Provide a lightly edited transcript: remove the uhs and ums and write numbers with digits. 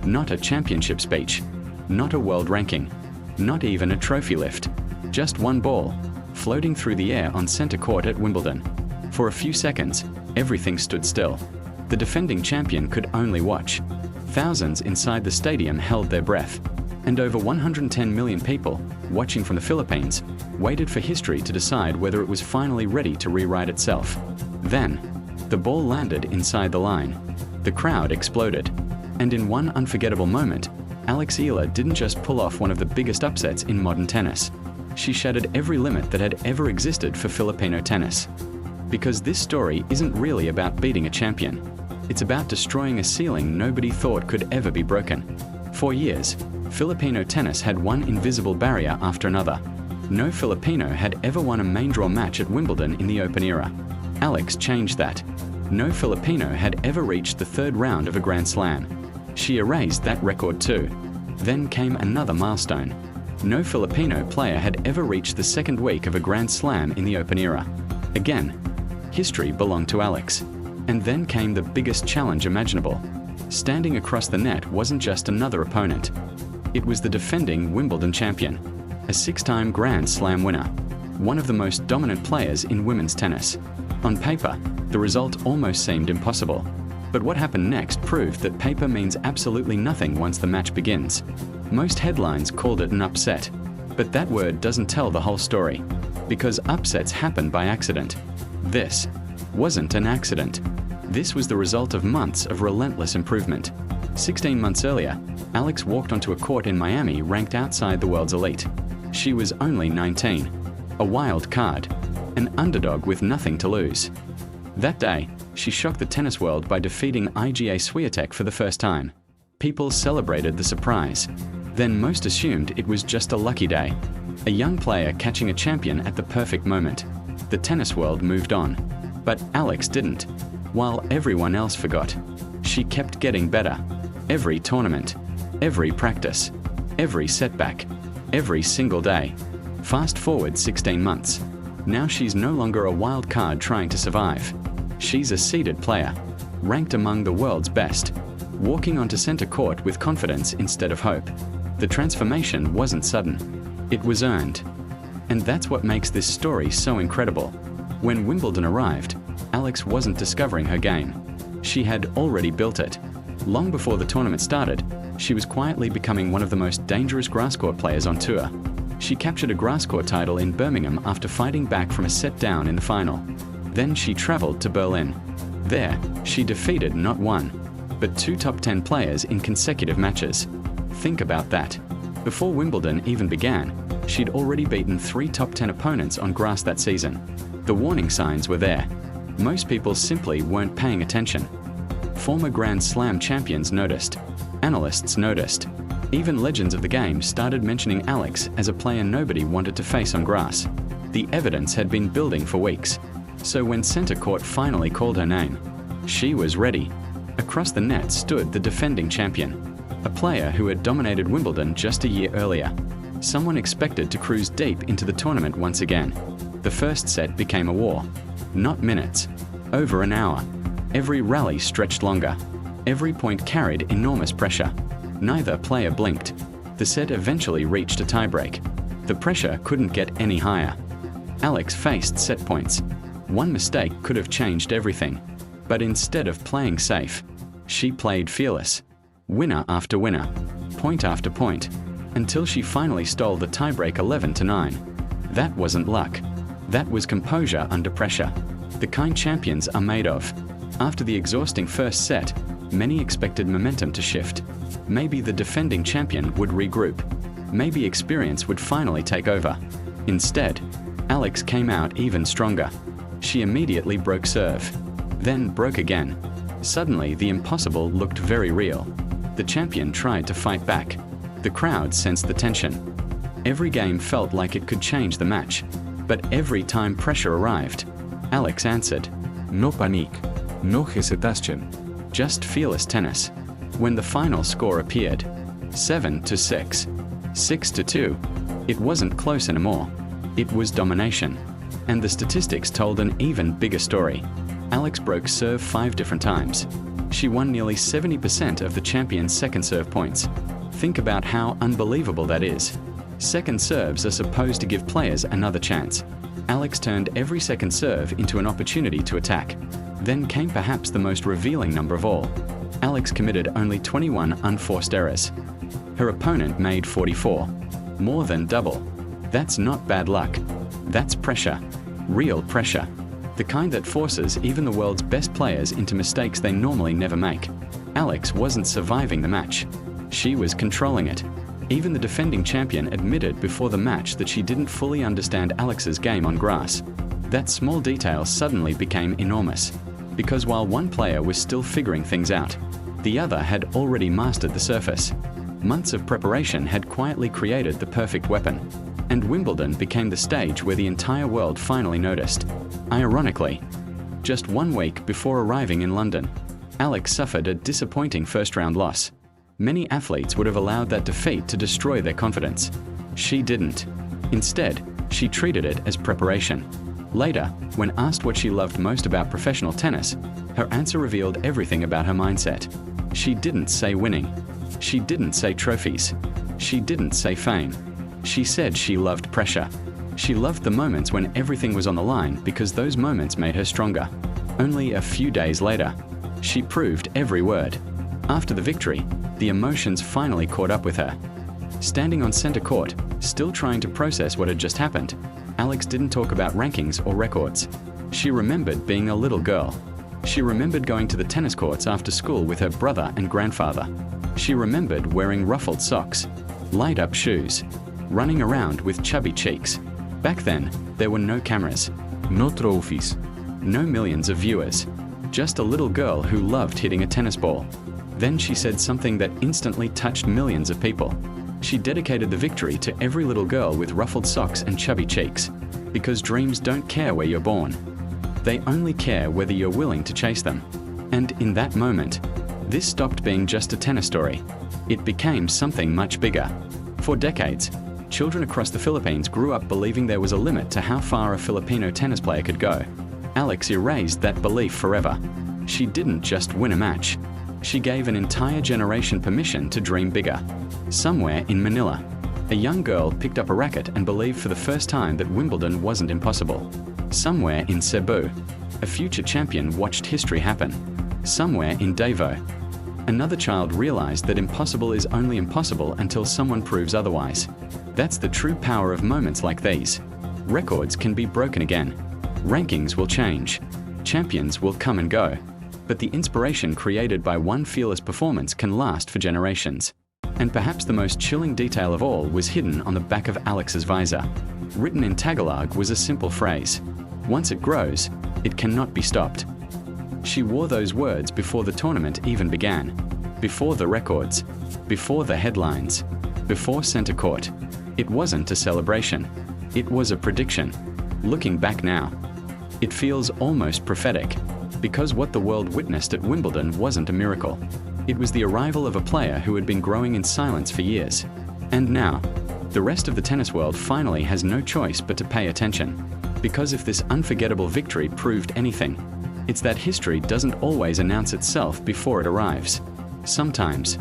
Not a championship speech. Not a world ranking. Not even a trophy lift. Just one ball, floating through the air on center court at Wimbledon. For a few seconds, everything stood still. The defending champion could only watch. Thousands inside the stadium held their breath. And over 110 million people, watching from the Philippines, waited for history to decide whether it was finally ready to rewrite itself. Then, the ball landed inside the line. The crowd exploded. And in one unforgettable moment, Alexandra Eala didn't just pull off one of the biggest upsets in modern tennis. She shattered every limit that had ever existed for Filipino tennis. Because this story isn't really about beating a champion. It's about destroying a ceiling nobody thought could ever be broken. For years, Filipino tennis had one invisible barrier after another. No Filipino had ever won a main draw match at Wimbledon in the Open era. Alex changed that. No Filipino had ever reached the third round of a Grand Slam. She erased that record too. Then came another milestone. No Filipino player had ever reached the second week of a Grand Slam in the Open era. Again, history belonged to Alex. And then came the biggest challenge imaginable. Standing across the net wasn't just another opponent. It was the defending Wimbledon champion, a six-time Grand Slam winner, one of the most dominant players in women's tennis. On paper, the result almost seemed impossible. But what happened next proved that paper means absolutely nothing once the match begins. Most headlines called it an upset, but that word doesn't tell the whole story, because upsets happen by accident. This wasn't an accident. This was the result of months of relentless improvement. 16 months earlier, Alex walked onto a court in Miami ranked outside the world's elite. She was only 19, a wild card, an underdog with nothing to lose. That day, she shocked the tennis world by defeating Iga Swiatek for the first time. People celebrated the surprise. Then most assumed it was just a lucky day. A young player catching a champion at the perfect moment. The tennis world moved on. But Alex didn't. While everyone else forgot, she kept getting better. Every tournament, every practice, every setback, every single day. Fast forward 16 months. Now she's no longer a wild card trying to survive. She's a seeded player, ranked among the world's best, walking onto center court with confidence instead of hope. The transformation wasn't sudden. It was earned. And that's what makes this story so incredible. When Wimbledon arrived, Alex wasn't discovering her game. She had already built it. Long before the tournament started, she was quietly becoming one of the most dangerous grass court players on tour. She captured a grass court title in Birmingham after fighting back from a set down in the final. Then she traveled to Berlin. There, she defeated not one, but two top 10 players in consecutive matches. Think about that. Before Wimbledon even began, she'd already beaten 3 top 10 opponents on grass that season. The warning signs were there. Most people simply weren't paying attention. Former Grand Slam champions noticed. Analysts noticed. Even legends of the game started mentioning Alex as a player nobody wanted to face on grass. The evidence had been building for weeks. So when center court finally called her name, she was ready. Across the net stood the defending champion, a player who had dominated Wimbledon just a year earlier. Someone expected to cruise deep into the tournament once again. The first set became a war. Not minutes, over an hour. Every rally stretched longer. Every point carried enormous pressure. Neither player blinked. The set eventually reached a tiebreak. The pressure couldn't get any higher. Alex faced set points. One mistake could have changed everything. But instead of playing safe, she played fearless. Winner after winner, point after point, until she finally stole the tiebreak 11-9. That wasn't luck. That was composure under pressure. The kind champions are made of. After the exhausting first set, many expected momentum to shift. Maybe the defending champion would regroup. Maybe experience would finally take over. Instead, Alex came out even stronger. She immediately broke serve, then broke again. Suddenly, the impossible looked very real. The champion tried to fight back. The crowd sensed the tension. Every game felt like it could change the match. But every time pressure arrived, Alex answered. No panique, no hesitation. Just fearless tennis. When the final score appeared, 7-6, 6-2, it wasn't close anymore. It was domination. And the statistics told an even bigger story. Alex broke serve 5 different times. She won nearly 70% of the champion's second serve points. Think about how unbelievable that is. Second serves are supposed to give players another chance. Alex turned every second serve into an opportunity to attack. Then came perhaps the most revealing number of all. Alex committed only 21 unforced errors. Her opponent made 44. More than double. That's not bad luck. That's pressure. Real pressure. The kind that forces even the world's best players into mistakes they normally never make. Alex wasn't surviving the match. She was controlling it. Even the defending champion admitted before the match that she didn't fully understand Alex's game on grass. That small detail suddenly became enormous. Because while one player was still figuring things out, the other had already mastered the surface. Months of preparation had quietly created the perfect weapon. And Wimbledon became the stage where the entire world finally noticed. Ironically, just 1 week before arriving in London, Alex suffered a disappointing first-round loss. Many athletes would have allowed that defeat to destroy their confidence. She didn't. Instead, she treated it as preparation. Later, when asked what she loved most about professional tennis, her answer revealed everything about her mindset. She didn't say winning. She didn't say trophies. She didn't say fame. She said she loved pressure. She loved the moments when everything was on the line because those moments made her stronger. Only a few days later, she proved every word. After the victory, the emotions finally caught up with her. Standing on center court, still trying to process what had just happened, Alex didn't talk about rankings or records. She remembered being a little girl. She remembered going to the tennis courts after school with her brother and grandfather. She remembered wearing ruffled socks, light-up shoes, running around with chubby cheeks. Back then, there were no cameras, No trophies. no millions of viewers, just a little girl who loved hitting a tennis ball. Then she said something that instantly touched millions of people. She dedicated the victory to every little girl with ruffled socks and chubby cheeks, because dreams don't care where you're born. They only care whether you're willing to chase them. And in that moment, this stopped being just a tennis story. It became something much bigger. For decades, children across the Philippines grew up believing there was a limit to how far a Filipino tennis player could go. Alex erased that belief forever. She didn't just win a match. She gave an entire generation permission to dream bigger. Somewhere in Manila, a young girl picked up a racket and believed for the first time that Wimbledon wasn't impossible. Somewhere in Cebu, a future champion watched history happen. Somewhere in Davao, another child realized that impossible is only impossible until someone proves otherwise. That's the true power of moments like these. Records can be broken again. Rankings will change. Champions will come and go. But the inspiration created by one fearless performance can last for generations. And perhaps the most chilling detail of all was hidden on the back of Alex's visor. Written in Tagalog was a simple phrase. Once it grows, it cannot be stopped. She wore those words before the tournament even began. Before the records. Before the headlines. Before center court. It wasn't a celebration. It was a prediction. Looking back now, it feels almost prophetic. Because what the world witnessed at Wimbledon wasn't a miracle. It was the arrival of a player who had been growing in silence for years. And now, the rest of the tennis world finally has no choice but to pay attention. Because if this unforgettable victory proved anything, it's that history doesn't always announce itself before it arrives. Sometimes,